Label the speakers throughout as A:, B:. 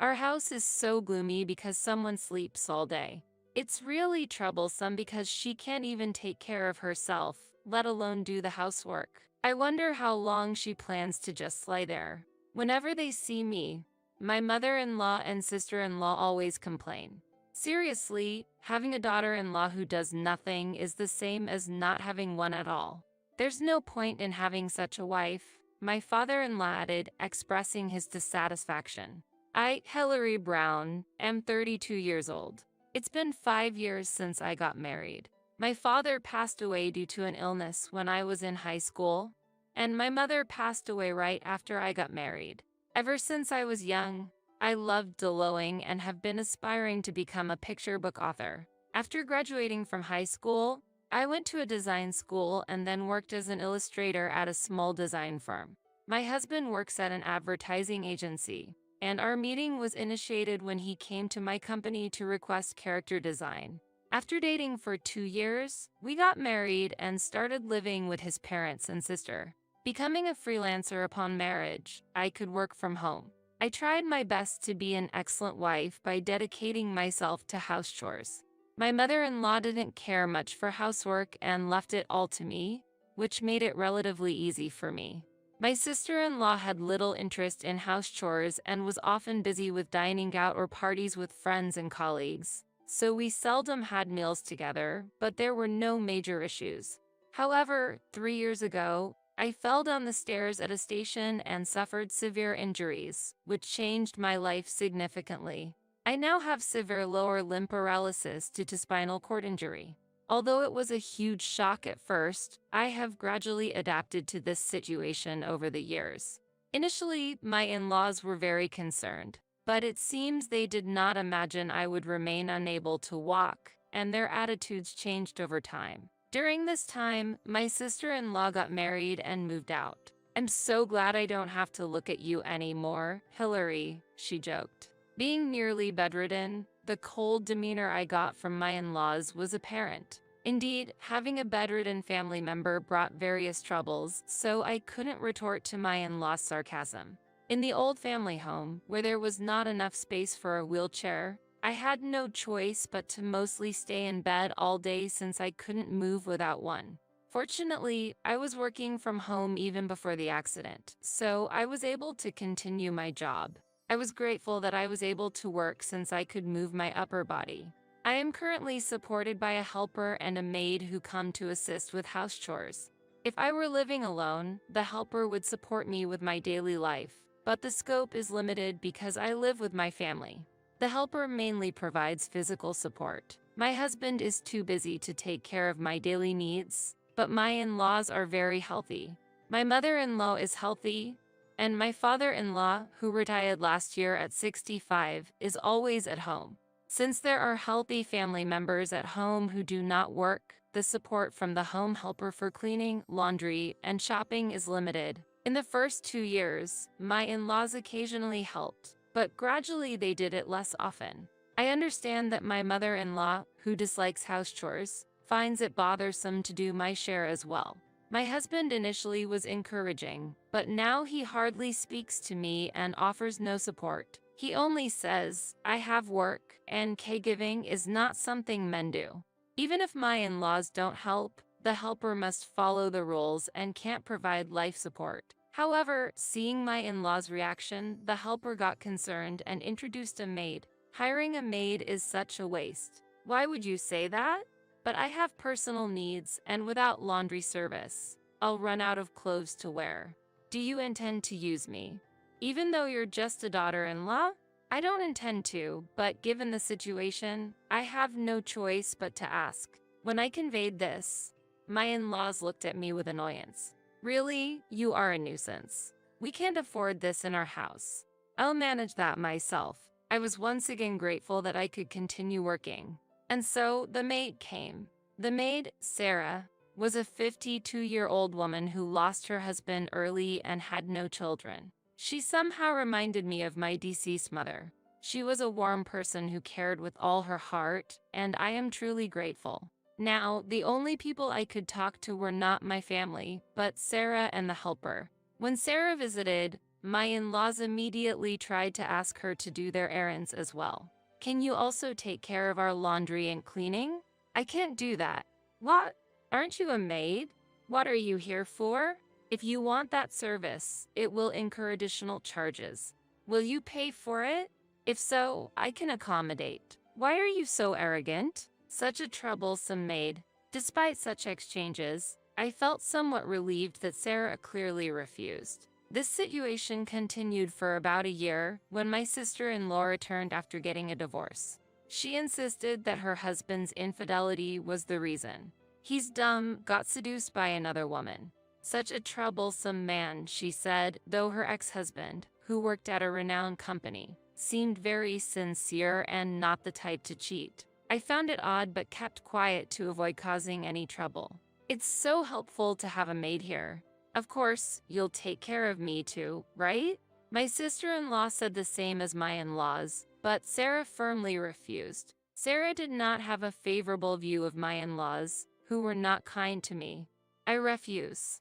A: Our house is so gloomy because someone sleeps all day. It's really troublesome because she can't even take care of herself, let alone do the housework. I wonder how long she plans to just lie there. Whenever they see me, my mother-in-law and sister-in-law always complain. Seriously, having a daughter-in-law who does nothing is the same as not having one at all. There's no point in having such a wife, my father-in-law added, expressing his dissatisfaction. I, Hillary Brown, am 32 years old. It's been 5 years since I got married. My father passed away due to an illness when I was in high school, and my mother passed away right after I got married. Ever since I was young, I loved drawing and have been aspiring to become a picture book author. After graduating from high school, I went to a design school and then worked as an illustrator at a small design firm. My husband works at an advertising agency, and our meeting was initiated when he came to my company to request character design. After dating for 2 years, we got married and started living with his parents and sister. Becoming a freelancer upon marriage, I could work from home. I tried my best to be an excellent wife by dedicating myself to house chores. My mother-in-law didn't care much for housework and left it all to me, which made it relatively easy for me. My sister-in-law had little interest in house chores and was often busy with dining out or parties with friends and colleagues, so we seldom had meals together, but there were no major issues. However, 3 years ago, I fell down the stairs at a station and suffered severe injuries, which changed my life significantly. I now have severe lower limb paralysis due to spinal cord injury. Although it was a huge shock at first, I have gradually adapted to this situation over the years. Initially, my in-laws were very concerned, but it seems they did not imagine I would remain unable to walk, and their attitudes changed over time. During this time, my sister-in-law got married and moved out. "I'm so glad I don't have to look at you anymore, Hillary," she joked. Being nearly bedridden, the cold demeanor I got from my in-laws was apparent. Indeed, having a bedridden family member brought various troubles, so I couldn't retort to my in-laws' sarcasm. In the old family home, where there was not enough space for a wheelchair, I had no choice but to mostly stay in bed all day since I couldn't move without one. Fortunately, I was working from home even before the accident, so I was able to continue my job. I was grateful that I was able to work since I could move my upper body. I am currently supported by a helper and a maid who come to assist with house chores. If I were living alone, the helper would support me with my daily life, but the scope is limited because I live with my family. The helper mainly provides physical support. My husband is too busy to take care of my daily needs, but my in-laws are very healthy. My mother-in-law is healthy, and my father-in-law, who retired last year at 65, is always at home. Since there are healthy family members at home who do not work, the support from the home helper for cleaning, laundry, and shopping is limited. In the first 2 years, my in-laws occasionally helped, but gradually they did it less often. I understand that my mother-in-law, who dislikes house chores, finds it bothersome to do my share as well. My husband initially was encouraging, but now he hardly speaks to me and offers no support. He only says, "I have work, and caregiving is not something men do." Even if my in-laws don't help, the helper must follow the rules and can't provide life support. However, seeing my in-laws' reaction, the helper got concerned and introduced a maid. Hiring a maid is such a waste. Why would you say that? But I have personal needs, and without laundry service, I'll run out of clothes to wear. Do you intend to use me? Even though you're just a daughter-in-law? I don't intend to, but given the situation, I have no choice but to ask. When I conveyed this, my in-laws looked at me with annoyance. "Really? You are a nuisance. We can't afford this in our house. I'll manage that myself." I was once again grateful that I could continue working. And so the maid came. The maid, Sarah, was a 52-year-old woman who lost her husband early and had no children. She somehow reminded me of my deceased mother. She was a warm person who cared with all her heart, and I am truly grateful. Now, the only people I could talk to were not my family, but Sarah and the helper. When Sarah visited, My in-laws immediately tried to ask her to do their errands as well. Can you also take care of our laundry and cleaning? I can't do that. What? Aren't you a maid? What are you here for? If you want that service, it will incur additional charges. Will you pay for it? If so, I can accommodate. Why are you so arrogant? Such a troublesome maid. Despite such exchanges, I felt somewhat relieved that Sarah clearly refused. This situation continued for about a year when my sister-in-law returned after getting a divorce. She insisted that her husband's infidelity was the reason. He's dumb, got seduced by another woman. Such a troublesome man, she said, though her ex-husband, who worked at a renowned company, seemed very sincere and not the type to cheat. I found it odd but kept quiet to avoid causing any trouble. It's so helpful to have a maid here. Of course, you'll take care of me too, right? My sister-in-law said the same as my in-laws, but Sarah firmly refused. Sarah did not have a favorable view of my in-laws, who were not kind to me. I refuse.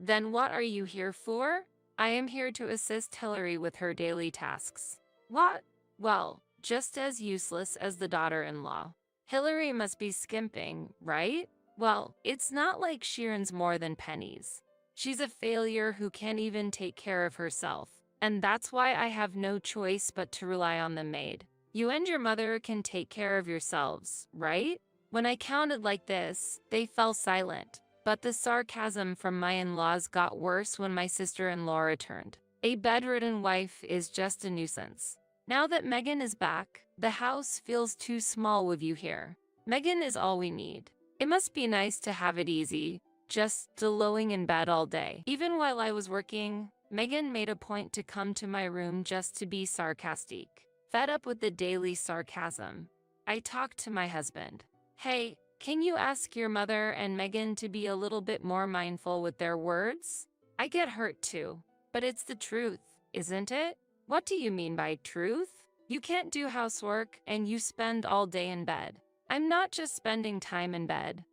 A: Then what are you here for? I am here to assist Hillary with her daily tasks. What? Well, just as useless as the daughter-in-law. Hillary must be skimping, right? Well, it's not like she earns more than pennies. She's a failure who can't even take care of herself, and that's why I have no choice but to rely on the maid. You and your mother can take care of yourselves, right? When I counted like this, they fell silent, but the sarcasm from my in-laws got worse when my sister-in-law returned. A bedridden wife is just a nuisance. Now that Megan is back, the house feels too small with you here. Megan is all we need. It must be nice to have it easy, just lolling in bed all day. Even while I was working, Megan made a point to come to my room just to be sarcastic. Fed up with the daily sarcasm, I talked to my husband. Hey, can you ask your mother and Megan to be a little bit more mindful with their words? I get hurt too, but it's the truth, isn't it? What do you mean by truth? You can't do housework and you spend all day in bed. I'm not just spending time in bed.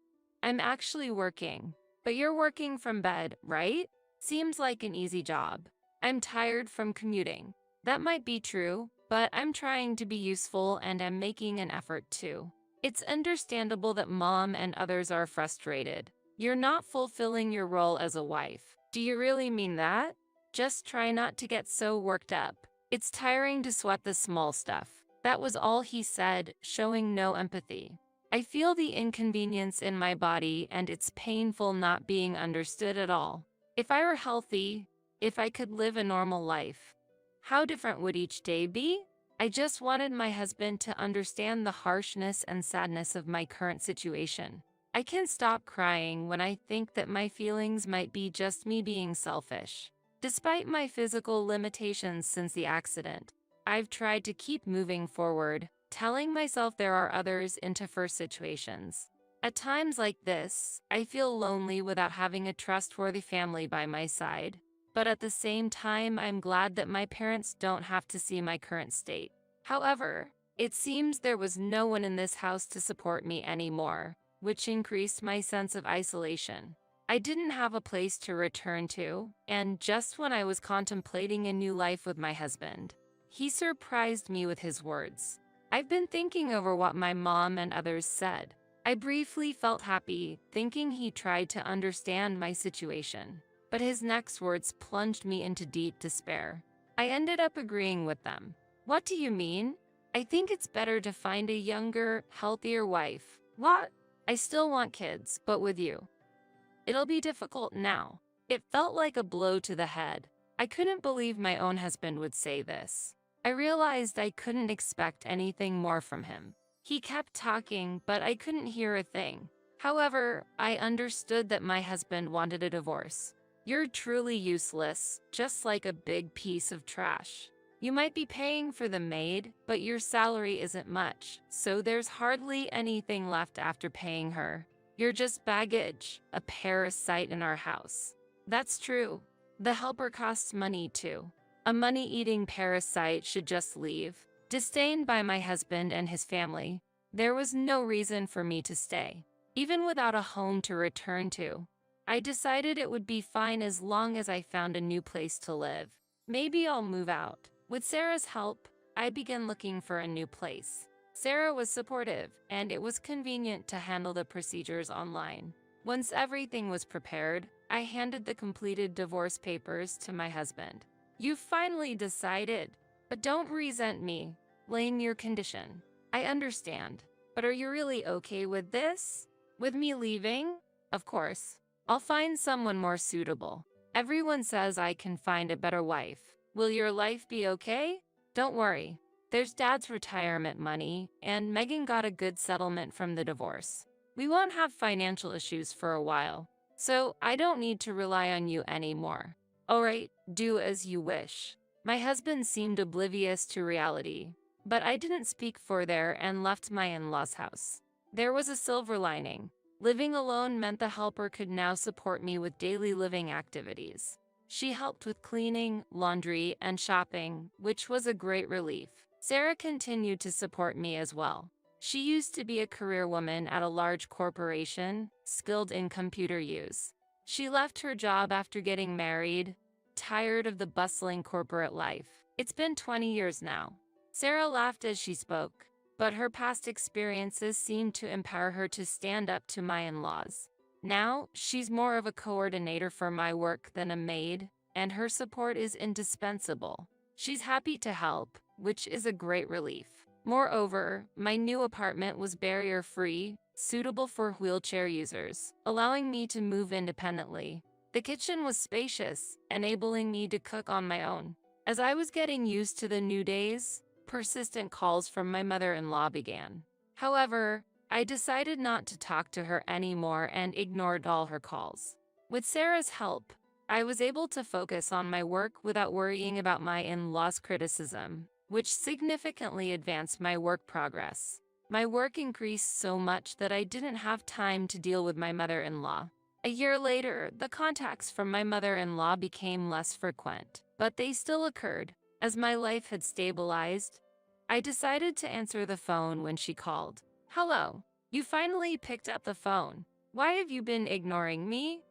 A: I'm actually working. But you're working from bed, right? Seems like an easy job. I'm tired from commuting. That might be true, but I'm trying to be useful and I'm making an effort too. It's understandable that mom and others are frustrated. You're not fulfilling your role as a wife. Do you really mean that? Just try not to get so worked up. It's tiring to sweat the small stuff. That was all he said, showing no empathy. I feel the inconvenience in my body and it's painful not being understood at all. If I were healthy, if I could live a normal life, how different would each day be? I just wanted my husband to understand the harshness and sadness of my current situation. I can stop crying when I think that my feelings might be just me being selfish. Despite my physical limitations since the accident, I've tried to keep moving forward, telling myself there are others in tougher situations. At times like this, I feel lonely without having a trustworthy family by my side. But at the same time, I'm glad that my parents don't have to see my current state. However, it seems there was no one in this house to support me anymore, which increased my sense of isolation. I didn't have a place to return to, and just when I was contemplating a new life with my husband, he surprised me with his words. I've been thinking over what my mom and others said. I briefly felt happy, thinking he tried to understand my situation. But his next words plunged me into deep despair. I ended up agreeing with them. What do you mean? I think it's better to find a younger, healthier wife. What? I still want kids, but with you. It'll be difficult now. It felt like a blow to the head. I couldn't believe my own husband would say this. I realized I couldn't expect anything more from him. He kept talking, but I couldn't hear a thing. However, I understood that my husband wanted a divorce. You're truly useless, just like a big piece of trash. You might be paying for the maid, but your salary isn't much, so there's hardly anything left after paying her. You're just baggage, a parasite in our house. That's true. The helper costs money too. A money-eating parasite should just leave. Disdained by my husband and his family, there was no reason for me to stay. Even without a home to return to, I decided it would be fine as long as I found a new place to live. Maybe I'll move out. With Sarah's help, I began looking for a new place. Sarah was supportive, and it was convenient to handle the procedures online. Once everything was prepared, I handed the completed divorce papers to my husband. "You finally decided, but don't resent me. Blame your condition. I understand. But are you really okay with this? With me leaving?" "Of course. I'll find someone more suitable. Everyone says I can find a better wife. Will your life be okay? Don't worry. There's Dad's retirement money, and Megan got a good settlement from the divorce. We won't have financial issues for a while, so I don't need to rely on you anymore." "Alright, do as you wish." My husband seemed oblivious to reality, but I didn't speak further and left my in-laws' house. There was a silver lining. Living alone meant the helper could now support me with daily living activities. She helped with cleaning, laundry, and shopping, which was a great relief. Sarah continued to support me as well. She used to be a career woman at a large corporation, skilled in computer use. She left her job after getting married, tired of the bustling corporate life. It's been 20 years now. Sarah laughed as she spoke, but her past experiences seemed to empower her to stand up to my in-laws. Now, she's more of a coordinator for my work than a maid, and her support is indispensable. She's happy to help, which is a great relief. Moreover, my new apartment was barrier-free, suitable for wheelchair users, allowing me to move independently. The kitchen was spacious, enabling me to cook on my own. As I was getting used to the new days, persistent calls from my mother-in-law began. However, I decided not to talk to her anymore and ignored all her calls. With Sarah's help, I was able to focus on my work without worrying about my in-laws' criticism, which significantly advanced my work progress. My work increased so much that I didn't have time to deal with my mother-in-law. A year later, the contacts from my mother-in-law became less frequent, but they still occurred. As my life had stabilized, I decided to answer the phone when she called. "Hello, you finally picked up the phone. Why have you been ignoring me?"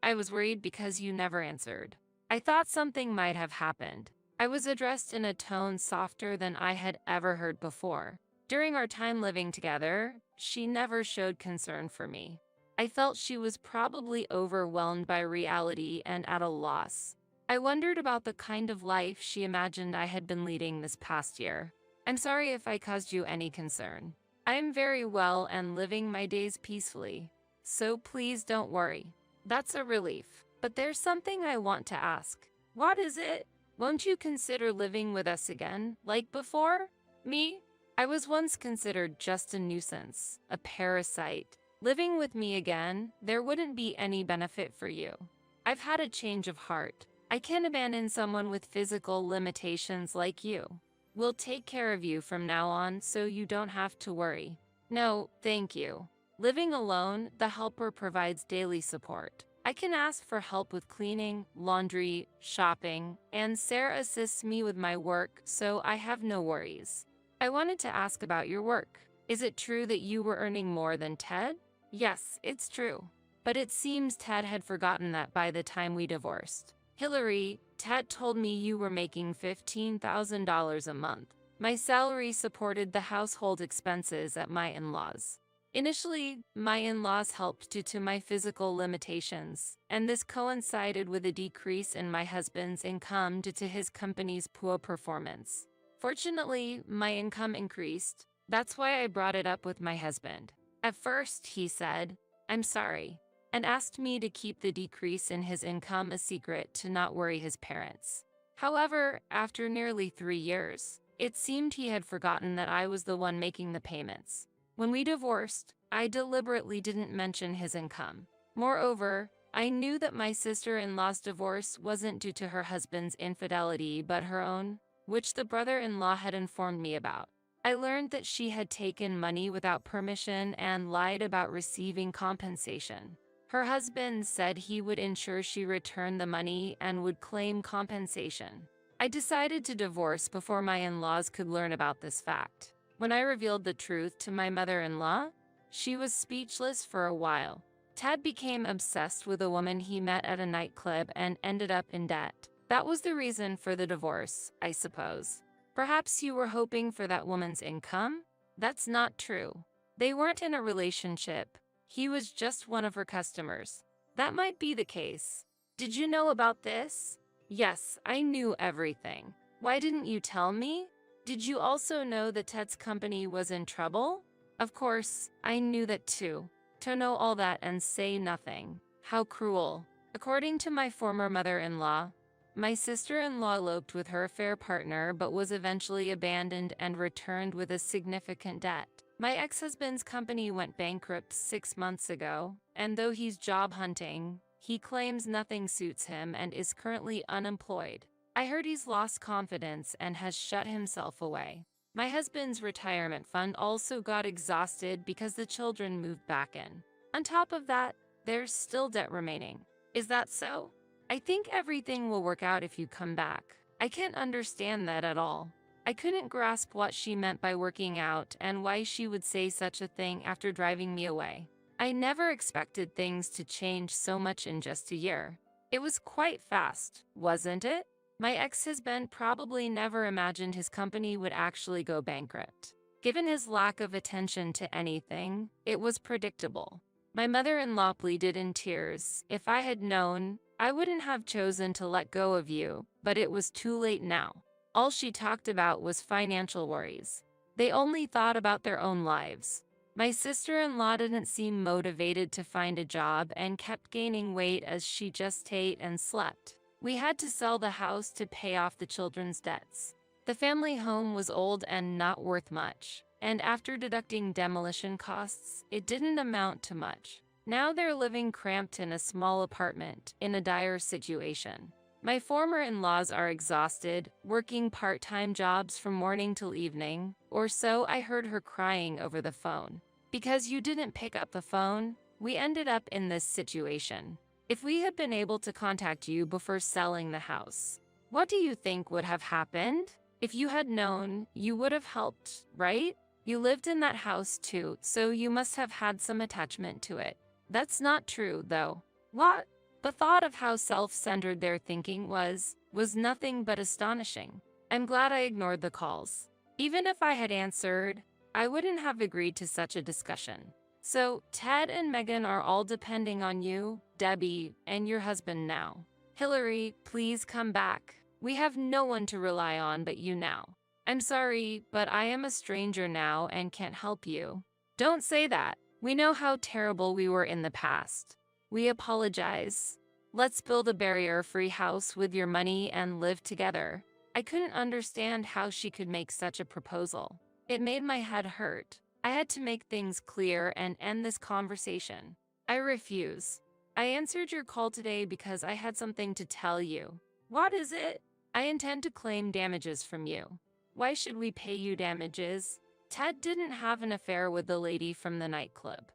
A: "I was worried because you never answered. I thought something might have happened." I was addressed in a tone softer than I had ever heard before. During our time living together, she never showed concern for me. I felt she was probably overwhelmed by reality and at a loss. I wondered about the kind of life she imagined I had been leading this past year. "I'm sorry if I caused you any concern. I am very well and living my days peacefully, so please don't worry." "That's a relief. But there's something I want to ask." "What is it?" "Won't you consider living with us again, like before?" "Me? I was once considered just a nuisance, a parasite. Living with me again, there wouldn't be any benefit for you. I've had a change of heart. I can't abandon someone with physical limitations like you. We'll take care of you from now on so you don't have to worry." "No, thank you. Living alone, the helper provides daily support. I can ask for help with cleaning, laundry, shopping, and Sarah assists me with my work, so I have no worries." "I wanted to ask about your work. Is it true that you were earning more than Ted?" "Yes, it's true. But it seems Ted had forgotten that by the time we divorced." "Hillary, Ted told me you were making $15,000 a month. My salary supported the household expenses at my in-laws. Initially, my in-laws helped due to my physical limitations, and this coincided with a decrease in my husband's income due to his company's poor performance. Fortunately, my income increased. That's why I brought it up with my husband. At first, he said, 'I'm sorry,' and asked me to keep the decrease in his income a secret to not worry his parents. However, after nearly 3 years, it seemed he had forgotten that I was the one making the payments. When we divorced, I deliberately didn't mention his income. Moreover, I knew that my sister-in-law's divorce wasn't due to her husband's infidelity but her own, which the brother-in-law had informed me about. I learned that she had taken money without permission and lied about receiving compensation. Her husband said he would ensure she returned the money and would claim compensation. I decided to divorce before my in-laws could learn about this fact. When I revealed the truth to my mother-in-law, she was speechless for a while. Ted became obsessed with a woman he met at a nightclub and ended up in debt. That was the reason for the divorce, I suppose. Perhaps you were hoping for that woman's income? That's not true. They weren't in a relationship. He was just one of her customers. That might be the case. Did you know about this? Yes, I knew everything. Why didn't you tell me? Did you also know that Ted's company was in trouble? Of course, I knew that too. To know all that and say nothing. How cruel. According to my former mother-in-law, my sister-in-law eloped with her affair partner but was eventually abandoned and returned with a significant debt. My ex-husband's company went bankrupt 6 months ago, and though he's job hunting, he claims nothing suits him and is currently unemployed. I heard he's lost confidence and has shut himself away. My husband's retirement fund also got exhausted because the children moved back in. On top of that, there's still debt remaining. Is that so? I think everything will work out if you come back. I can't understand that at all. I couldn't grasp what she meant by working out and why she would say such a thing after driving me away. I never expected things to change so much in just a year. It was quite fast, wasn't it? My ex-husband probably never imagined his company would actually go bankrupt. Given his lack of attention to anything, it was predictable. My mother-in-law pleaded in tears. If I had known, I wouldn't have chosen to let go of you, but it was too late now. All she talked about was financial worries. They only thought about their own lives. My sister-in-law didn't seem motivated to find a job and kept gaining weight as she just ate and slept. We had to sell the house to pay off the children's debts. The family home was old and not worth much, and after deducting demolition costs, it didn't amount to much. Now they're living cramped in a small apartment, in a dire situation. My former in-laws are exhausted, working part-time jobs from morning till evening, or so I heard her crying over the phone. Because you didn't pick up the phone, we ended up in this situation. If we had been able to contact you before selling the house, what do you think would have happened? If you had known, you would have helped, right? You lived in that house too, so you must have had some attachment to it. That's not true, though. What? The thought of how self-centered their thinking was nothing but astonishing. I'm glad I ignored the calls. Even if I had answered, I wouldn't have agreed to such a discussion. So, Ted and Megan are all depending on you, Debbie, and your husband now. Hillary, please come back. We have no one to rely on but you now. I'm sorry, but I am a stranger now and can't help you. Don't say that. We know how terrible we were in the past. We apologize. Let's build a barrier-free house with your money and live together. I couldn't understand how she could make such a proposal. It made my head hurt. I had to make things clear and end this conversation. I refuse. I answered your call today because I had something to tell you. What is it? I intend to claim damages from you. Why should we pay you damages? Ted didn't have an affair with the lady from the nightclub.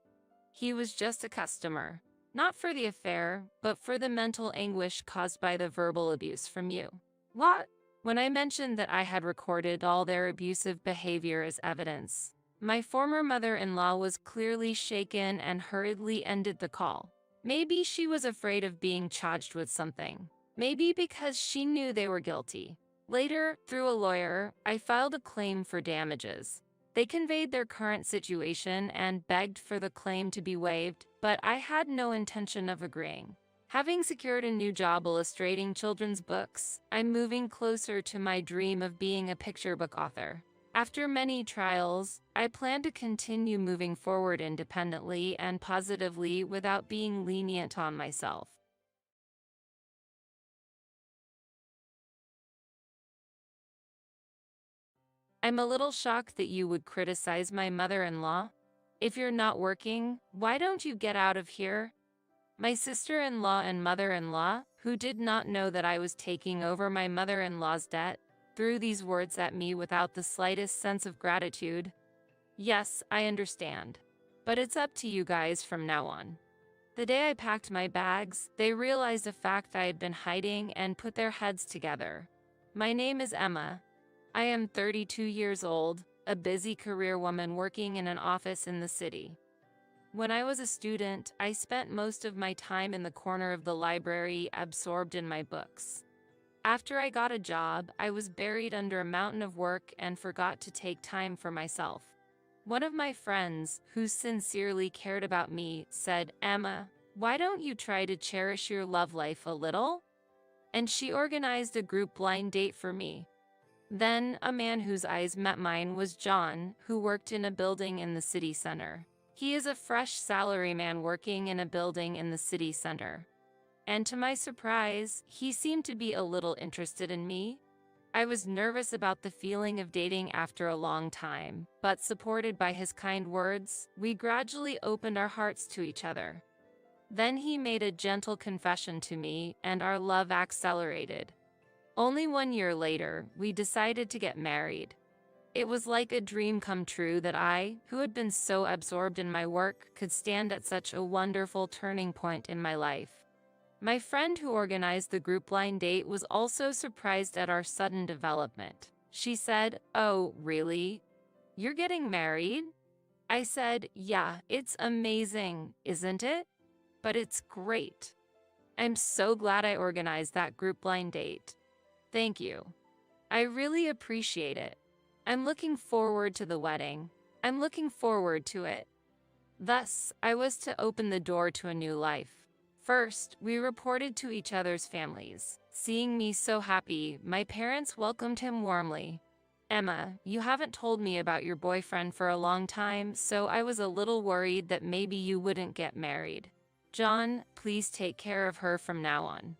A: He was just a customer. Not for the affair, but for the mental anguish caused by the verbal abuse from you. What? When I mentioned that I had recorded all their abusive behavior as evidence, my former mother-in-law was clearly shaken and hurriedly ended the call. Maybe she was afraid of being charged with something. Maybe because she knew they were guilty. Later, through a lawyer, I filed a claim for damages. They conveyed their current situation and begged for the claim to be waived, but I had no intention of agreeing. Having secured a new job illustrating children's books, I'm moving closer to my dream of being a picture book author. After many trials, I plan to continue moving forward independently and positively without being lenient on myself. I'm a little shocked that you would criticize my mother-in-law. If you're not working, why don't you get out of here? My sister-in-law and mother-in-law, who did not know that I was taking over my mother-in-law's debt, threw these words at me without the slightest sense of gratitude. Yes, I understand. But it's up to you guys from now on. The day I packed my bags, they realized a fact I had been hiding and put their heads together. My name is Emma. I am 32 years old, a busy career woman working in an office in the city. When I was a student, I spent most of my time in the corner of the library absorbed in my books. After I got a job, I was buried under a mountain of work and forgot to take time for myself. One of my friends, who sincerely cared about me, said, "Emma, why don't you try to cherish your love life a little?" And she organized a group blind date for me. Then, a man whose eyes met mine was John, who worked in a building in the city center. He is a fresh salaryman working in a building in the city center. And to my surprise, he seemed to be a little interested in me. I was nervous about the feeling of dating after a long time, but supported by his kind words, we gradually opened our hearts to each other. Then he made a gentle confession to me, and our love accelerated. Only 1 year later, we decided to get married. It was like a dream come true that I, who had been so absorbed in my work, could stand at such a wonderful turning point in my life. My friend who organized the group blind date was also surprised at our sudden development. She said, "Oh, really? You're getting married?" I said, "Yeah, it's amazing, isn't it? But it's great. I'm so glad I organized that group blind date. Thank you. I really appreciate it. I'm looking forward to the wedding. I'm looking forward to it." Thus, I was to open the door to a new life. First, we reported to each other's families. Seeing me so happy, my parents welcomed him warmly. "Emma, you haven't told me about your boyfriend for a long time, so I was a little worried that maybe you wouldn't get married. John, please take care of her from now on."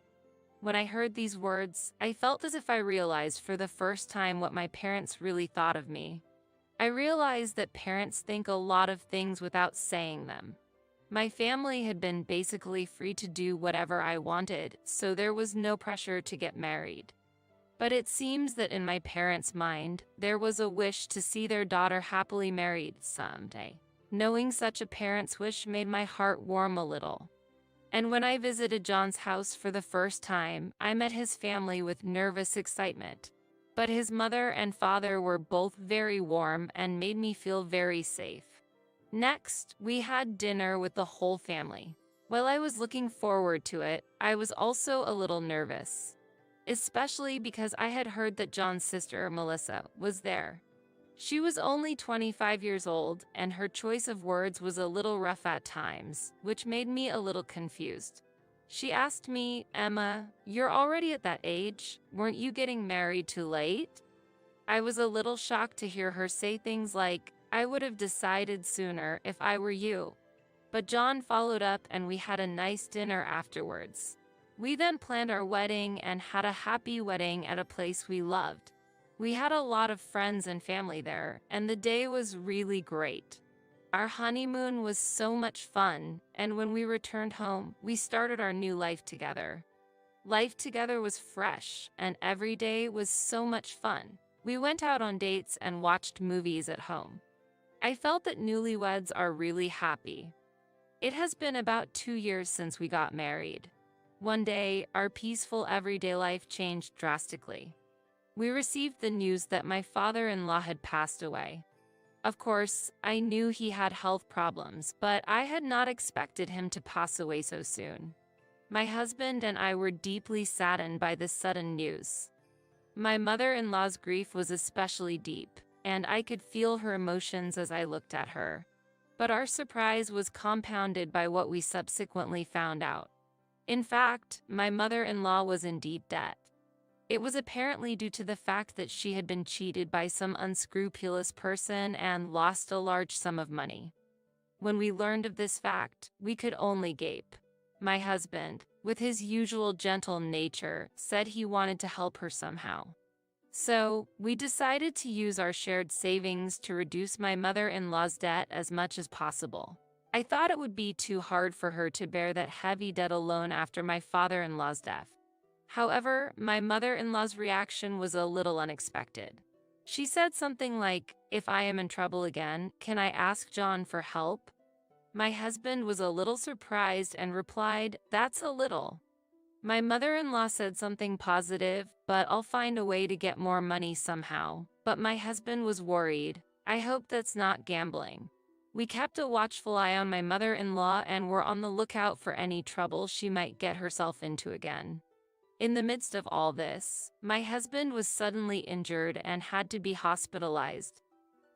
A: When I heard these words, I felt as if I realized for the first time what my parents really thought of me. I realized that parents think a lot of things without saying them. My family had been basically free to do whatever I wanted, so there was no pressure to get married. But it seems that in my parents' mind, there was a wish to see their daughter happily married someday. Knowing such a parent's wish made my heart warm a little. And when I visited John's house for the first time, I met his family with nervous excitement. But his mother and father were both very warm and made me feel very safe. Next, we had dinner with the whole family. While I was looking forward to it, I was also a little nervous, especially because I had heard that John's sister, Melissa, was there. She was only 25 years old, and her choice of words was a little rough at times, which made me a little confused. She asked me, "Emma, you're already at that age. Weren't you getting married too late?" I was a little shocked to hear her say things like, "I would have decided sooner if I were you." But John followed up and we had a nice dinner afterwards. We then planned our wedding and had a happy wedding at a place we loved. We had a lot of friends and family there, and the day was really great. Our honeymoon was so much fun, and when we returned home, we started our new life together. Life together was fresh, and every day was so much fun. We went out on dates and watched movies at home. I felt that newlyweds are really happy. It has been about 2 years since we got married. One day, our peaceful everyday life changed drastically. We received the news that my father-in-law had passed away. Of course, I knew he had health problems, but I had not expected him to pass away so soon. My husband and I were deeply saddened by this sudden news. My mother-in-law's grief was especially deep, and I could feel her emotions as I looked at her. But our surprise was compounded by what we subsequently found out. In fact, my mother-in-law was in deep debt. It was apparently due to the fact that she had been cheated by some unscrupulous person and lost a large sum of money. When we learned of this fact, we could only gape. My husband, with his usual gentle nature, said he wanted to help her somehow. So, we decided to use our shared savings to reduce my mother-in-law's debt as much as possible. I thought it would be too hard for her to bear that heavy debt alone after my father-in-law's death. However, my mother-in-law's reaction was a little unexpected. She said something like, "If I am in trouble again, can I ask John for help?" My husband was a little surprised and replied, "That's a little." My mother-in-law said something positive, "But I'll find a way to get more money somehow." But my husband was worried. "I hope that's not gambling." We kept a watchful eye on my mother-in-law and were on the lookout for any trouble she might get herself into again. In the midst of all this, my husband was suddenly injured and had to be hospitalized.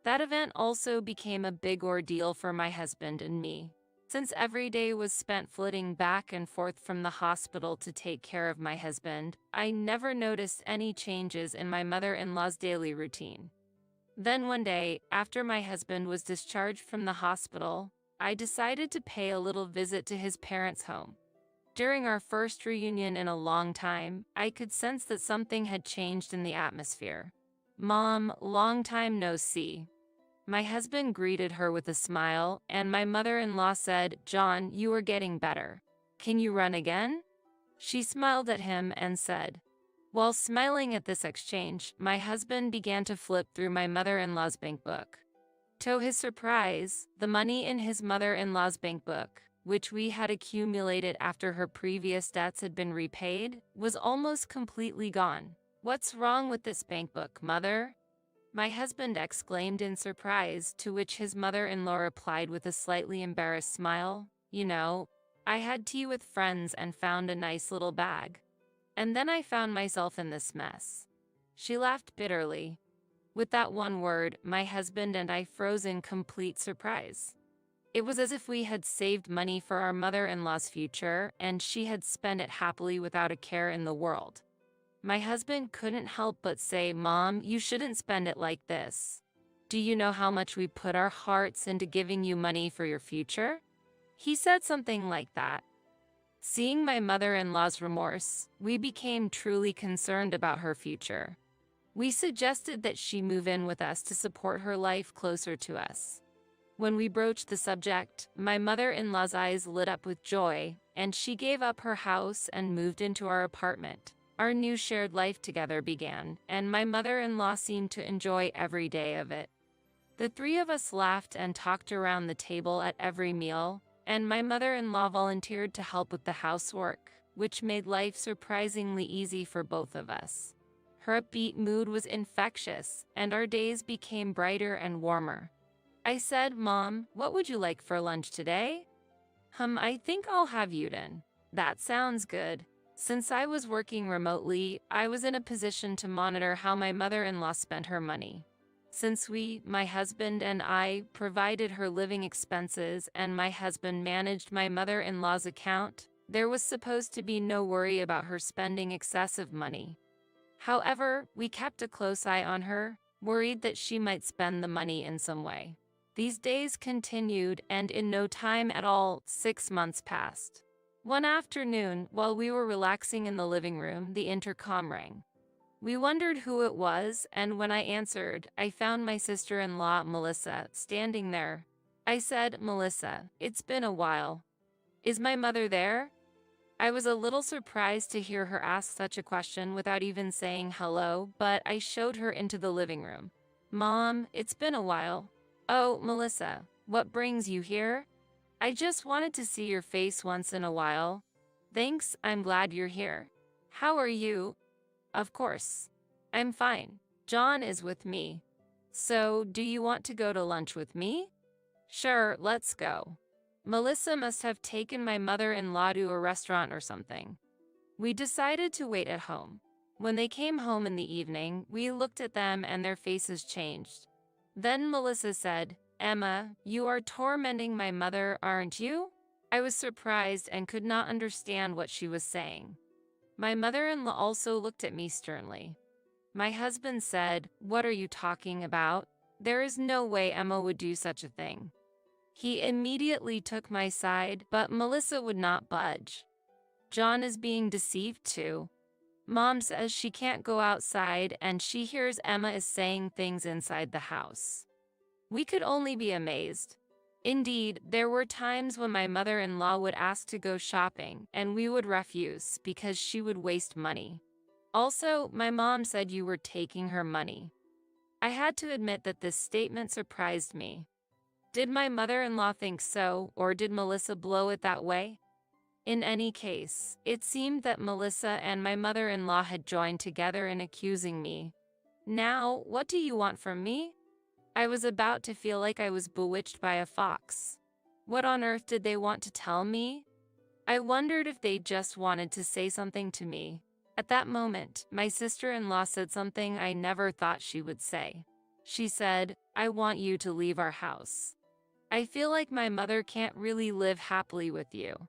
A: That event also became a big ordeal for my husband and me. Since every day was spent flitting back and forth from the hospital to take care of my husband, I never noticed any changes in my mother-in-law's daily routine. Then one day, after my husband was discharged from the hospital, I decided to pay a little visit to his parents' home. During our first reunion in a long time, I could sense that something had changed in the atmosphere. "Mom, long time no see." My husband greeted her with a smile, and my mother-in-law said, "John, you are getting better. Can you run again?" She smiled at him and said. While smiling at this exchange, my husband began to flip through my mother-in-law's bank book. To his surprise, the money in his mother-in-law's bank book, which we had accumulated after her previous debts had been repaid, was almost completely gone. "What's wrong with this bank book, Mother?" my husband exclaimed in surprise, to which his mother-in-law replied with a slightly embarrassed smile, "You know, I had tea with friends and found a nice little bag. And then I found myself in this mess." She laughed bitterly. With that one word, my husband and I froze in complete surprise. It was as if we had saved money for our mother-in-law's future, and she had spent it happily without a care in the world. My husband couldn't help but say, "Mom, you shouldn't spend it like this. Do you know how much we put our hearts into giving you money for your future?" He said something like that. Seeing my mother-in-law's remorse, we became truly concerned about her future. We suggested that she move in with us to support her life closer to us. When we broached the subject, my mother-in-law's eyes lit up with joy, and she gave up her house and moved into our apartment. Our new shared life together began, and my mother-in-law seemed to enjoy every day of it. The three of us laughed and talked around the table at every meal, and my mother-in-law volunteered to help with the housework, which made life surprisingly easy for both of us. Her upbeat mood was infectious, and our days became brighter and warmer. I said, "Mom, what would you like for lunch today?" I think I'll have udon." "That sounds good." Since I was working remotely, I was in a position to monitor how my mother-in-law spent her money. Since my husband and I, provided her living expenses and my husband managed my mother-in-law's account, there was supposed to be no worry about her spending excessive money. However, we kept a close eye on her, worried that she might spend the money in some way. These days continued, and in no time at all, 6 months passed. One afternoon, while we were relaxing in the living room, the intercom rang. We wondered who it was, and when I answered, I found my sister-in-law, Melissa, standing there. I said, "Melissa, it's been a while. Is my mother there?" I was a little surprised to hear her ask such a question without even saying hello, but I showed her into the living room. "Mom, it's been a while." "Oh, Melissa, what brings you here?" "I just wanted to see your face once in a while." "Thanks, I'm glad you're here. How are you?" "Of course. I'm fine. John is with me. So, do you want to go to lunch with me?" "Sure, let's go." Melissa must have taken my mother-in-law to a restaurant or something. We decided to wait at home. When they came home in the evening, we looked at them and their faces changed. Then Melissa said, "Emma, you are tormenting my mother, aren't you?" I was surprised and could not understand what she was saying. My mother-in-law also looked at me sternly. My husband said, "What are you talking about? There is no way Emma would do such a thing." He immediately took my side, but Melissa would not budge. "John is being deceived too. Mom says she can't go outside and she hears Emma is saying things inside the house." We could only be amazed. Indeed, there were times when my mother-in-law would ask to go shopping, and we would refuse because she would waste money. Also, my mom said you were taking her money. I had to admit that this statement surprised me. Did my mother-in-law think so, or did Melissa blow it that way? In any case, it seemed that Melissa and my mother-in-law had joined together in accusing me. "Now, what do you want from me?" I was about to feel like I was bewitched by a fox. What on earth did they want to tell me? I wondered if they just wanted to say something to me. At that moment, my sister-in-law said something I never thought she would say. She said, "I want you to leave our house. I feel like my mother can't really live happily with you.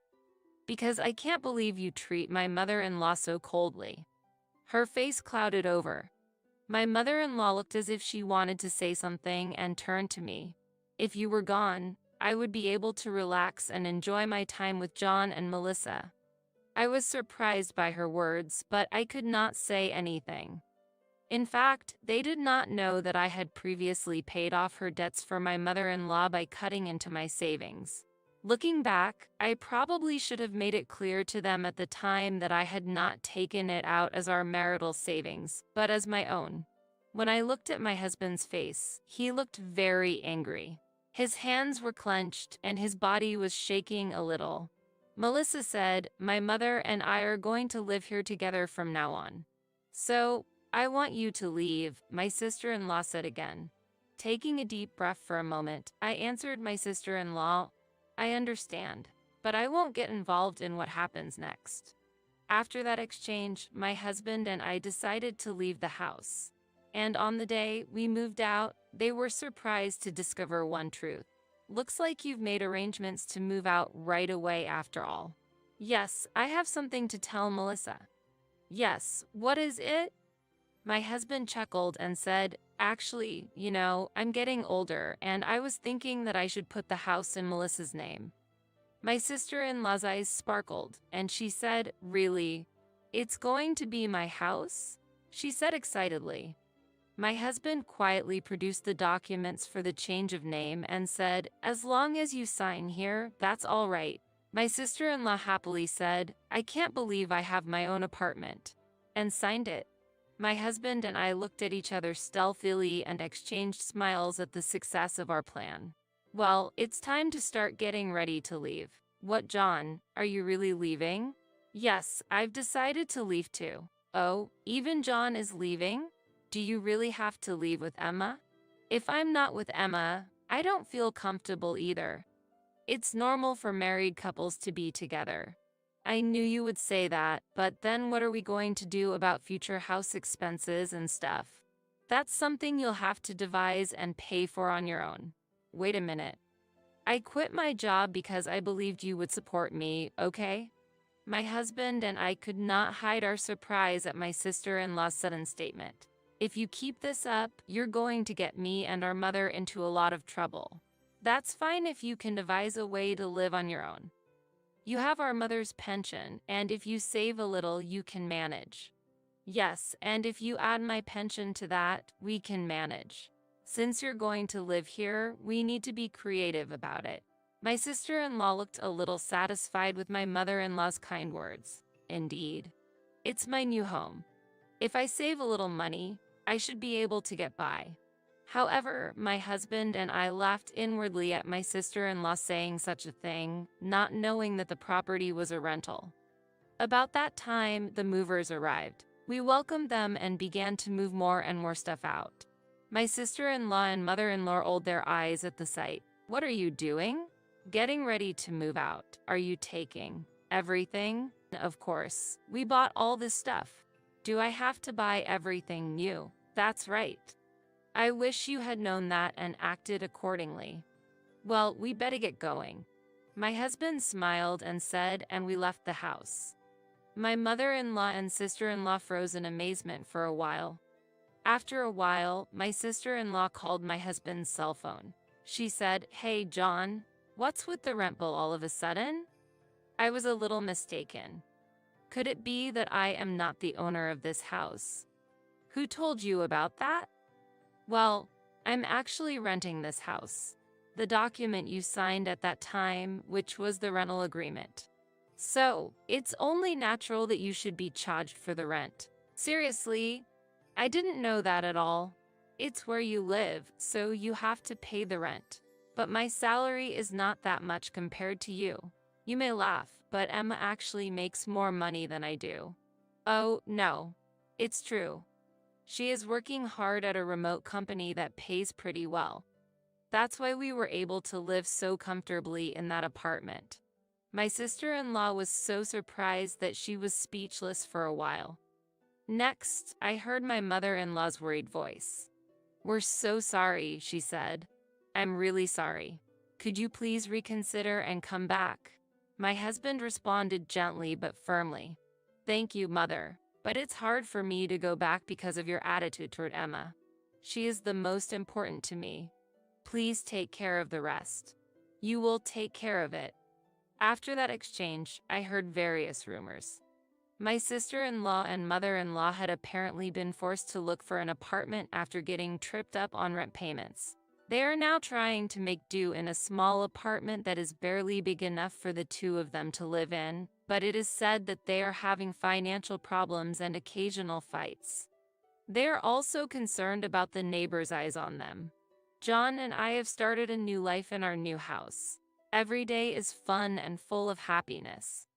A: Because I can't believe you treat my mother-in-law so coldly." Her face clouded over. My mother-in-law looked as if she wanted to say something and turned to me. "If you were gone, I would be able to relax and enjoy my time with John and Melissa." I was surprised by her words, but I could not say anything. In fact, they did not know that I had previously paid off her debts for my mother-in-law by cutting into my savings. Looking back, I probably should have made it clear to them at the time that I had not taken it out as our marital savings, but as my own. When I looked at my husband's face, he looked very angry. His hands were clenched and his body was shaking a little. Melissa said, "My mother and I are going to live here together from now on. So, I want you to leave," my sister-in-law said again. Taking a deep breath for a moment, I answered my sister-in-law, "I understand, but I won't get involved in what happens next." After that exchange, my husband and I decided to leave the house. And on the day we moved out, they were surprised to discover one truth. "Looks like you've made arrangements to move out right away after all." "Yes, I have something to tell Melissa." "Yes, what is it?" My husband chuckled and said, "Actually, I'm getting older and I was thinking that I should put the house in Melissa's name." My sister-in-law's eyes sparkled and she said, "Really? It's going to be my house?" she said excitedly. My husband quietly produced the documents for the change of name and said, "As long as you sign here, that's all right." My sister-in-law happily said, "I can't believe I have my own apartment," and signed it. My husband and I looked at each other stealthily and exchanged smiles at the success of our plan. "Well, it's time to start getting ready to leave." "What, John? Are you really leaving?" "Yes, I've decided to leave too." "Oh, even John is leaving? Do you really have to leave with Emma?" "If I'm not with Emma, I don't feel comfortable either. It's normal for married couples to be together." "I knew you would say that, but then what are we going to do about future house expenses and stuff?" "That's something you'll have to devise and pay for on your own." "Wait a minute. I quit my job because I believed you would support me, okay?" My husband and I could not hide our surprise at my sister-in-law's sudden statement. "If you keep this up, you're going to get me and our mother into a lot of trouble." "That's fine if you can devise a way to live on your own. You have our mother's pension, and if you save a little, you can manage." "Yes, and if you add my pension to that, we can manage. Since you're going to live here, we need to be creative about it." My sister-in-law looked a little satisfied with my mother-in-law's kind words. "Indeed. It's my new home. If I save a little money, I should be able to get by." However, my husband and I laughed inwardly at my sister-in-law saying such a thing, not knowing that the property was a rental. About that time, the movers arrived. We welcomed them and began to move more and more stuff out. My sister-in-law and mother-in-law rolled their eyes at the sight. "What are you doing?" "Getting ready to move out." "Are you taking everything?" "Of course. We bought all this stuff." "Do I have to buy everything new?" "That's right. I wish you had known that and acted accordingly." "Well, we better get going." My husband smiled and said, and we left the house. My mother-in-law and sister-in-law froze in amazement for a while. After a while, my sister-in-law called my husband's cell phone. She said, "Hey, John, what's with the rent bill all of a sudden?" I was a little mistaken. Could it be that I am not the owner of this house? "Who told you about that?" "Well, I'm actually renting this house. The document you signed at that time, which was the rental agreement. So, it's only natural that you should be charged for the rent." "Seriously? I didn't know that at all." "It's where you live, so you have to pay the rent. But my salary is not that much compared to you. You may laugh, but Emma actually makes more money than I do." "Oh, no. It's true. She is working hard at a remote company that pays pretty well. That's why we were able to live so comfortably in that apartment." My sister-in-law was so surprised that she was speechless for a while. Next, I heard my mother-in-law's worried voice. "We're so sorry," she said. "I'm really sorry. Could you please reconsider and come back?" My husband responded gently but firmly. "Thank you, mother, but it's hard for me to go back because of your attitude toward Emma. She is the most important to me. Please take care of the rest." "You will take care of it." After that exchange, I heard various rumors. My sister-in-law and mother-in-law had apparently been forced to look for an apartment after getting tripped up on rent payments. They are now trying to make do in a small apartment that is barely big enough for the two of them to live in, but it is said that they are having financial problems and occasional fights. They are also concerned about the neighbors' eyes on them. John and I have started a new life in our new house. Every day is fun and full of happiness.